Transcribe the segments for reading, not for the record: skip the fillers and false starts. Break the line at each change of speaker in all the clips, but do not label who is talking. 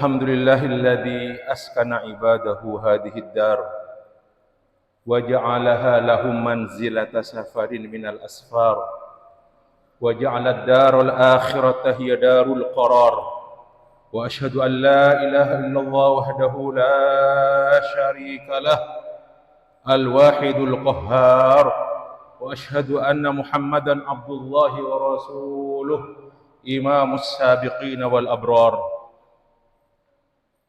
الحمد لله الذي أسكن عباده هذه الدار وجعلها لهم منزلة سفر من الأسفار وجعل الدار الآخرة هي دار القرار وأشهد أن لا إله إلا الله وحده لا شريك له الواحد القهار وأشهد أن محمدا عبد الله ورسوله إمام السابقين والأبرار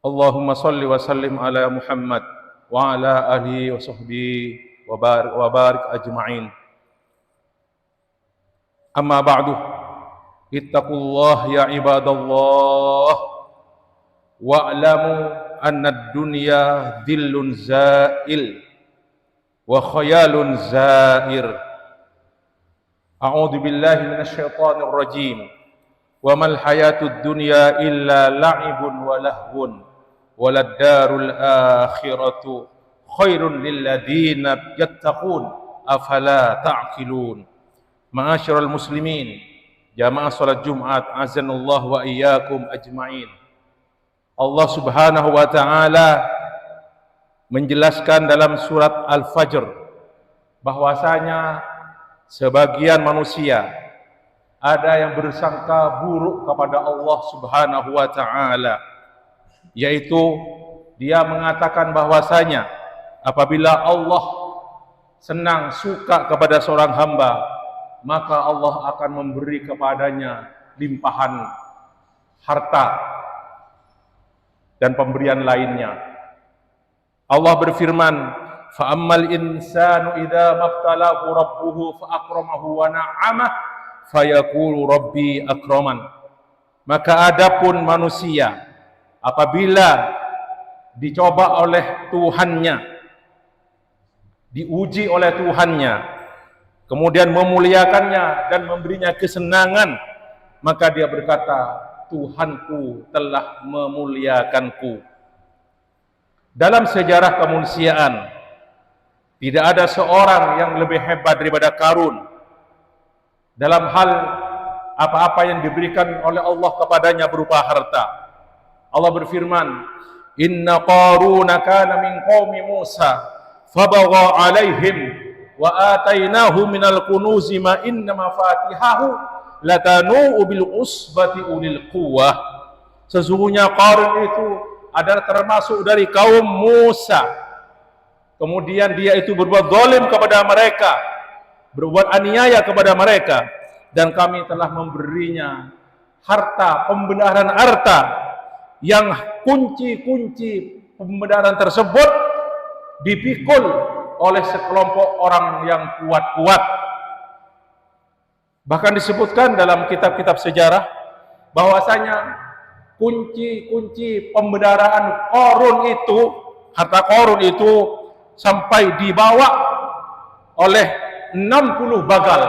اللهم صل وسلم على محمد وعلى آله وصحبه وبارك أجمعين أما بعد اتقوا الله يا عباد الله واعلموا أن الدنيا ذل زائل وخيال زائر أعوذ بالله من الشيطان الرجيم وما الحياة الدنيا إلا لعب ولهو وللدار الآخرة خير للذين يتقون أفلا تعقلون معاشر المسلمين jamaah salat Jumat azanallahu wa iyyakum ajma'in. Allah Subhanahu wa taala menjelaskan dalam surat Al-Fajr bahwasanya sebagian manusia ada yang bersangka buruk kepada Allah Subhanahu wa taala, yaitu dia mengatakan bahwasanya apabila Allah senang suka kepada seorang hamba, maka Allah akan memberi kepadanya limpahan harta dan pemberian lainnya. Allah berfirman, fa ammal insanu idza mabtalahu rabbuhu fa akramahu wa na'amah fayaqulu rabbi akraman. Maka adapun manusia apabila dicoba oleh Tuhannya, diuji oleh Tuhannya, kemudian memuliakannya dan memberinya kesenangan, maka dia berkata, Tuhanku telah memuliakanku. Dalam sejarah kemanusiaan tidak ada seorang yang lebih hebat daripada Qarun dalam hal apa-apa yang diberikan oleh Allah kepadanya berupa harta. Allah berfirman, inna Qaruna kana min qaumi Musa fabagha alaihim wa atainahu minal kunuzi ma inna mafatihahu latanu bil usbati ulil quwwah. Sesungguhnya Qarun itu adalah termasuk dari kaum Musa. Kemudian dia itu berbuat zalim kepada mereka, berbuat aniaya kepada mereka, dan kami telah memberinya harta, pembenaran harta yang kunci-kunci pembenaran tersebut dipikul oleh sekelompok orang yang kuat-kuat. Bahkan disebutkan dalam kitab-kitab sejarah bahwasanya kunci-kunci pembenaran Qarun itu, harta Qarun itu sampai dibawa oleh 60 bagal.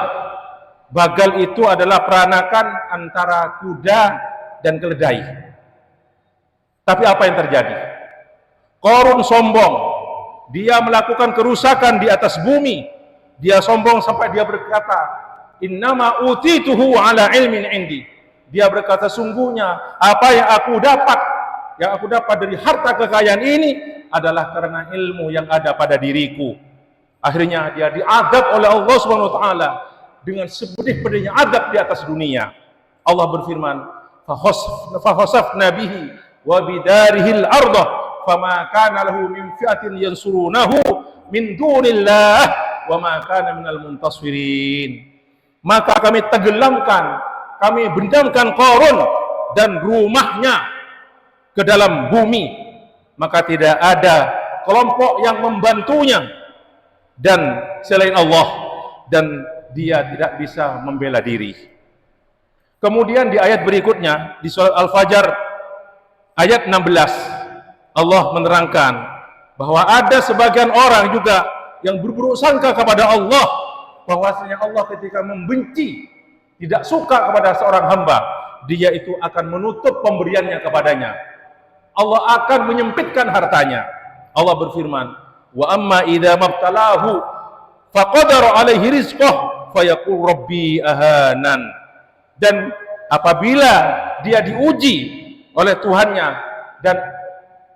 Bagal itu adalah peranakan antara kuda dan keledai. Tapi apa yang terjadi? Qarun sombong. Dia melakukan kerusakan di atas bumi. Dia sombong sampai dia berkata, innama utituhu ala ilmin indi. Dia berkata, sungguhnya apa yang aku dapat dari harta kekayaan ini adalah karena ilmu yang ada pada diriku. Akhirnya dia diadab oleh Allah Subhanahu wa taala dengan sepedih-pedihnya adab di atas dunia. Allah berfirman, fa khasafna bihi wa bidarihil arda fama kana lahu min fi'atin yansurunahu min dunillah wa ma kana minal muntaswirin. Maka kami tenggelamkan, kami bendamkan Qarun dan rumahnya ke dalam bumi, maka tidak ada kelompok yang membantunya dan selain Allah, dan dia tidak bisa membela diri. Kemudian di ayat berikutnya di surat Al-Fajr ayat 16 Allah menerangkan bahwa ada sebagian orang juga yang berburuk sangka kepada Allah, bahwasanya Allah ketika membenci, tidak suka kepada seorang hamba, dia itu akan menutup pemberiannya kepadanya. Allah akan menyempitkan hartanya. Allah berfirman, wa amma idza mabtalahu faqadara alaihi rizqah fayaqul rabbi ahanan. Dan apabila dia diuji oleh Tuhannya dan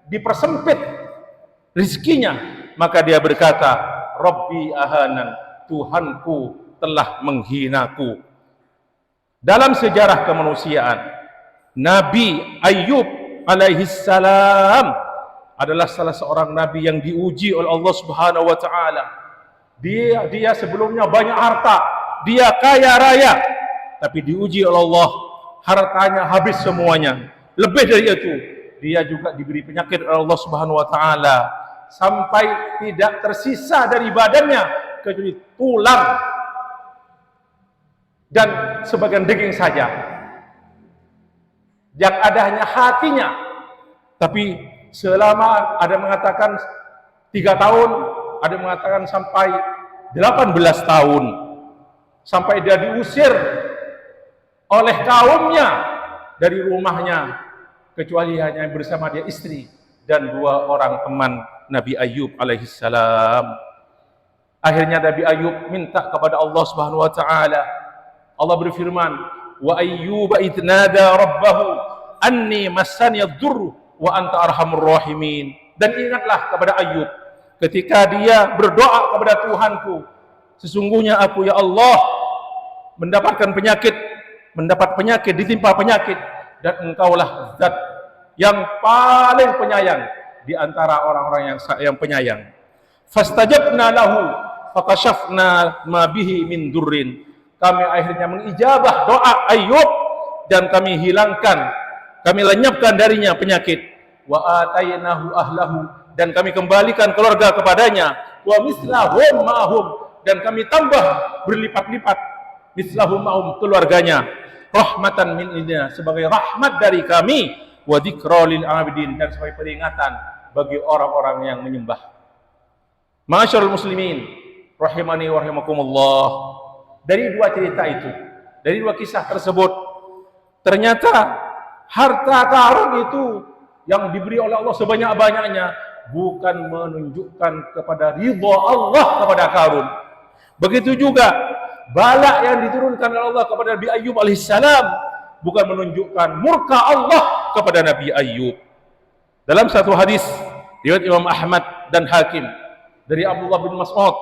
dipersempit rizkinya, maka dia berkata, Rabbi ahanan, Tuhanku telah menghinaku. Dalam sejarah kemanusiaan, Nabi Ayyub alaihissalam adalah salah seorang nabi yang diuji oleh Allah Subhanahu wa taala. Dia sebelumnya banyak harta, dia kaya raya, tapi diuji oleh Allah, hartanya habis semuanya. Lebih dari itu, dia juga diberi penyakit oleh Allah Subhanahu wa taala sampai tidak tersisa dari badannya kecuali tulang dan sebagian daging saja. Yang ada hanya hatinya. Tapi selama ada mengatakan 3 tahun, ada mengatakan sampai 18 tahun, sampai dia diusir oleh kaumnya dari rumahnya, kecuali hanya bersama dia istri dan 2 orang teman Nabi Ayyub alaihissalam. Akhirnya Nabi Ayyub minta kepada Allah Subhanahu wa taala. Allah berfirman, wa ayyuba idnada rabbahu anni massani ad-durru wa anta arhamur rahimin. Dan ingatlah kepada Ayyub ketika dia berdoa kepada Tuhanku, sesungguhnya aku ya Allah mendapat penyakit, ditimpa penyakit, dan engkaulah zat yang paling penyayang di antara orang-orang yang penyayang. Fastajabna lahu fakashafna ma bihi min durrin. Kami akhirnya mengijabah doa Ayyub dan kami lenyapkan darinya penyakit. Wa atainahu ahlahu, dan kami kembalikan keluarga kepadanya. Wa mislahum ma'hum, dan kami tambah berlipat-lipat mislahum ma'hum, keluarganya. Rahmatan min indina, sebagai rahmat dari kami. Wa dzikra lil abidin, dan sebagai peringatan bagi orang-orang yang menyembah. Ma'asyiral muslimin rahimani wa rahimakumullah. Dari 2 cerita itu, dari 2 kisah tersebut, ternyata harta karun itu yang diberi oleh Allah sebanyak-banyaknya bukan menunjukkan kepada ridha Allah kepada Karun. Begitu juga bala yang diturunkan oleh Allah kepada Nabi Ayyub alaihissalam bukan menunjukkan murka Allah kepada Nabi Ayyub. Dalam satu hadis riwayat Imam Ahmad dan Hakim dari Abdullah bin Mas'ud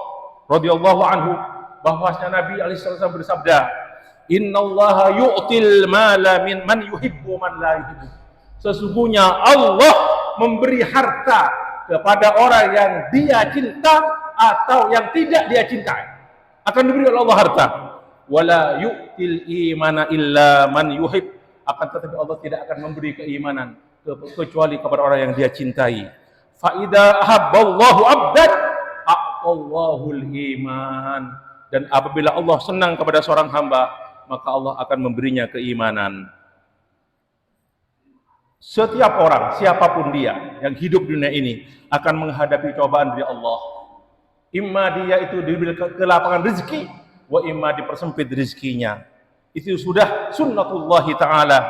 radhiyallahu anhu, bahwasanya Nabi alaihissalam bersabda, innallaha yu'til mala min man yuhibbu man la yuhibbu. Sesungguhnya Allah memberi harta kepada orang yang dia cinta atau yang tidak dia cintai. Akan diberi oleh Allah harta. Wala yu'til imana illa man yuhib. Akan tetapi Allah tidak akan memberi keimanan kecuali kepada orang yang dia cintai. Fa idza ahabballahu 'abdan a'tallahul iman. Dan apabila Allah senang kepada seorang hamba, maka Allah akan memberinya keimanan. Setiap orang, siapapun dia yang hidup di dunia ini akan menghadapi cobaan dari Allah. Imma dia itu diberi kelapangan rezeki, wa imma dipersempit rezekinya. Itu sudah sunnatullahi ta'ala.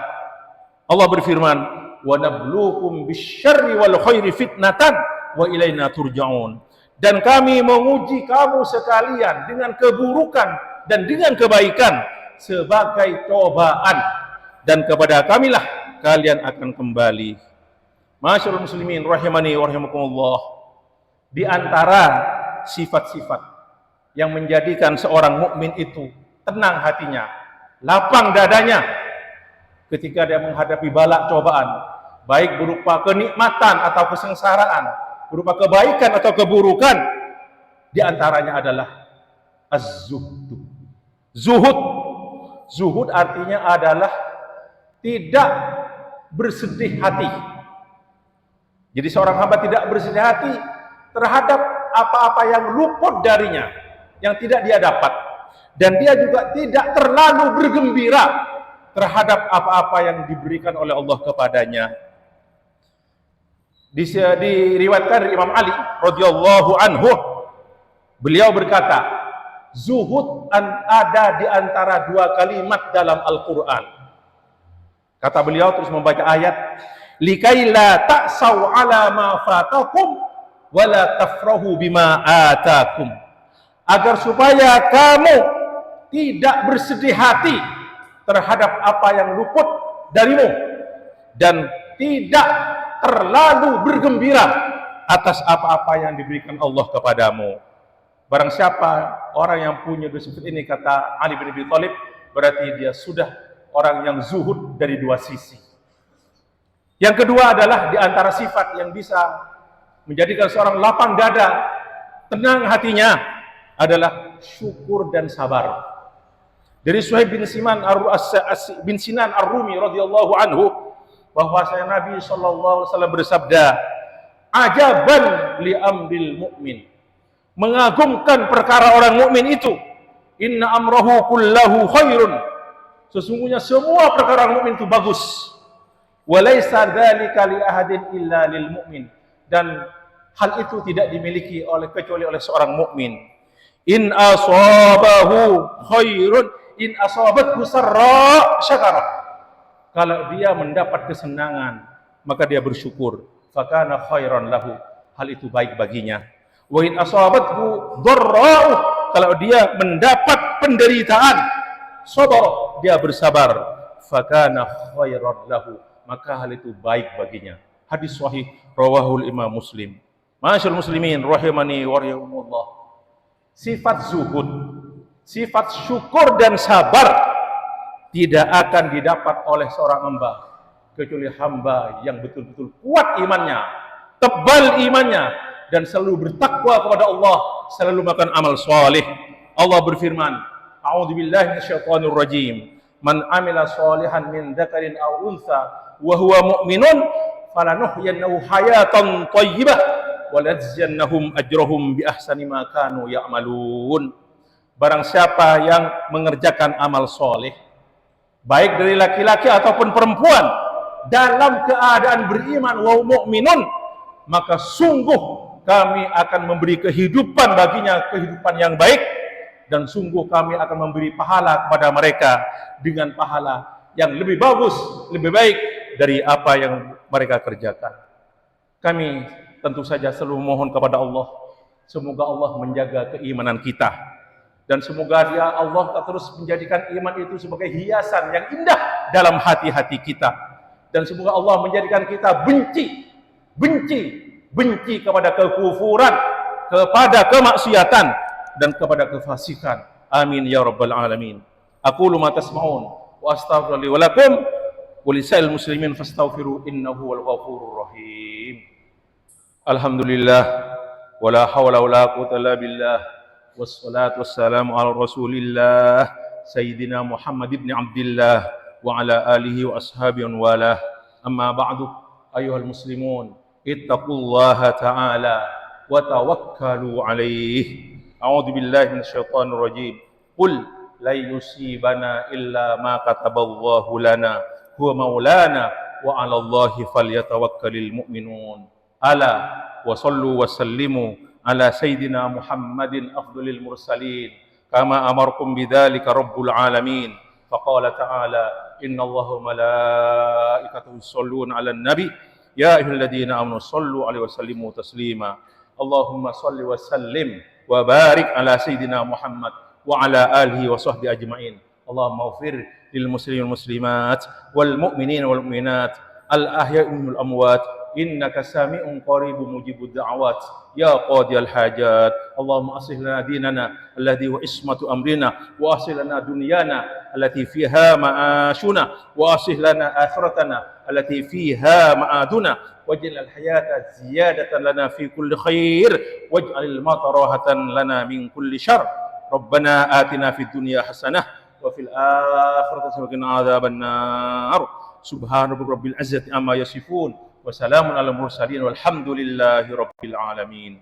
Allah berfirman, wa nabluukum bisyarri wal khairi fitnatan wa ilaina turja'un. Dan kami menguji kamu sekalian dengan keburukan dan dengan kebaikan sebagai cobaan, dan kepada kamilah kalian akan kembali. Masyaallah muslimin rahimani wa rahimakumullah. Di antara sifat-sifat yang menjadikan seorang mukmin itu tenang hatinya, lapang dadanya ketika dia menghadapi bala cobaan, baik berupa kenikmatan atau kesengsaraan, berupa kebaikan atau keburukan, di antaranya adalah az-zuhud. Zuhud artinya adalah tidak bersedih hati. Jadi seorang hamba tidak bersedih hati terhadap apa-apa yang luput darinya, yang tidak dia dapat, dan dia juga tidak terlalu bergembira terhadap apa-apa yang diberikan oleh Allah kepadanya. Diriwayatkan dari Imam Ali radhiyallahu anhu, beliau berkata, zuhud ada di antara 2 kalimat dalam Al-Quran. Kata beliau terus membaca ayat, likaila ta'saw ala ma fatakum wa la tafrahu bima atakum. Agar supaya kamu tidak bersedih hati terhadap apa yang luput darimu, dan tidak terlalu bergembira atas apa-apa yang diberikan Allah kepadamu. Barang siapa orang yang punya dua sifat ini, kata Ali bin Abi Thalib, berarti dia sudah orang yang zuhud dari dua sisi. Yang kedua adalah di antara sifat yang bisa menjadikan seorang lapang dada, tenang hatinya, adalah syukur dan sabar. Dari Suhaib bin Sinan Ar-Rumi radhiyallahu anhu, bahwasanya Nabi sallallahu alaihi wasallam bersabda, "Ajaban li amril mu'min." Mengagumkan perkara orang mukmin itu. Inna amrahu kullahu khairun. Sesungguhnya semua perkara orang mukmin itu bagus. Wa laisa dzalika li ahadin illa lil mu'min. Dan hal itu tidak dimiliki kecuali oleh seorang mukmin. In asabahu khairun, in asabathu sarra syakara. Kalau dia mendapat kesenangan, maka dia bersyukur. Fakana khairan lahu. Hal itu baik baginya. Wa in asabathu dharra'u, kalau dia mendapat penderitaan, sabar, dia bersabar, fakana khairan lahu, maka hal itu baik baginya. Hadis sahih rawahul Imam Muslim. Masyaallah muslimin rahimani wa rahimakumullah. Sifat zuhud, sifat syukur dan sabar tidak akan didapat oleh seorang hamba kecuali hamba yang betul-betul kuat imannya, tebal imannya, dan selalu bertakwa kepada Allah, selalu melakukan amal saleh. Allah berfirman, A'udzubillahi minasyaitonir rajim. Man 'amila shalihan min dzakarin aw untha wa huwa mu'minun falanuhyiyannahu hayatan thayyibah wa lajziyannahum ajrahum bi ahsani ma kanu ya'malun. Barang siapa yang mengerjakan amal saleh, baik dari laki-laki ataupun perempuan, dalam keadaan beriman wa mu'minun, maka sungguh kami akan memberi kehidupan baginya, kehidupan yang baik, dan sungguh kami akan memberi pahala kepada mereka dengan pahala yang lebih bagus, lebih baik dari apa yang mereka kerjakan. Kami tentu saja selalu mohon kepada Allah, semoga Allah menjaga keimanan kita, dan semoga Allah terus menjadikan iman itu sebagai hiasan yang indah dalam hati-hati kita, dan semoga Allah menjadikan kita benci kepada kekufuran, kepada kemaksiatan, dan kepada kefasikan. Amin ya rabbal alamin. Aqulu ma tasma'un wa astaghfiru li wa lakum wa lisa'il muslimin fastaghfiru innahu wal ghafurur rahim. Alhamdulillah wa la haula wa la quwwata illa billah wassalatu wassalamu ala Rasulillah sayyidina Muhammad ibn Abdullah wa ala alihi wa ashabihi wa walah. Amma ba'du, ayyuhal muslimun, ittaqullaha ta'ala wa tawakkalu alaihi. A'udzu billahi minasyaitonir rajim. Qul la yusibana illa ma kataballahu lana huwa maulana wa 'alallahi falyatawakkalul mu'minun. Ala wa sallu wa sallimu ala sayyidina Muhammadin afdhalil mursalin kama amarkum bidzalika rabbul alamin. Faqala ta'ala innallaha wa malaikatahu yusholluna 'alan nabi ya ayyuhalladzina amanu shallu 'alaihi wa sallimu taslima. Allahumma shalli wa sallim wa barik ala sayyidina Muhammad wa ala alihi wa sahbihi ajma'in. Allahumma ighfir lil muslimin wal muslimat wal mu'minin wal mu'minat al ahya'i minal amwat innaka sami'un qaribun mujibud da'awat ya qadiyal hajat. Allahumma aslih lana dinana alladhi wa ismatu amrina wa aslih lana dunyana allati fiha ma'ashuna wa aslih lana akhiratana allati fiha ma'aduna waj'al al-hayata ziyadatan lana fi kulli khair waj'al al-mauta rahatan lana min kulli syarr. Rabbana atina fid dunya hasanah wa fil akhirati hasanah wa qina adzaban nar. Subhana rabbil izzati amma yasifun wa salamun alal mursalin walhamdulillahi rabbil alamin.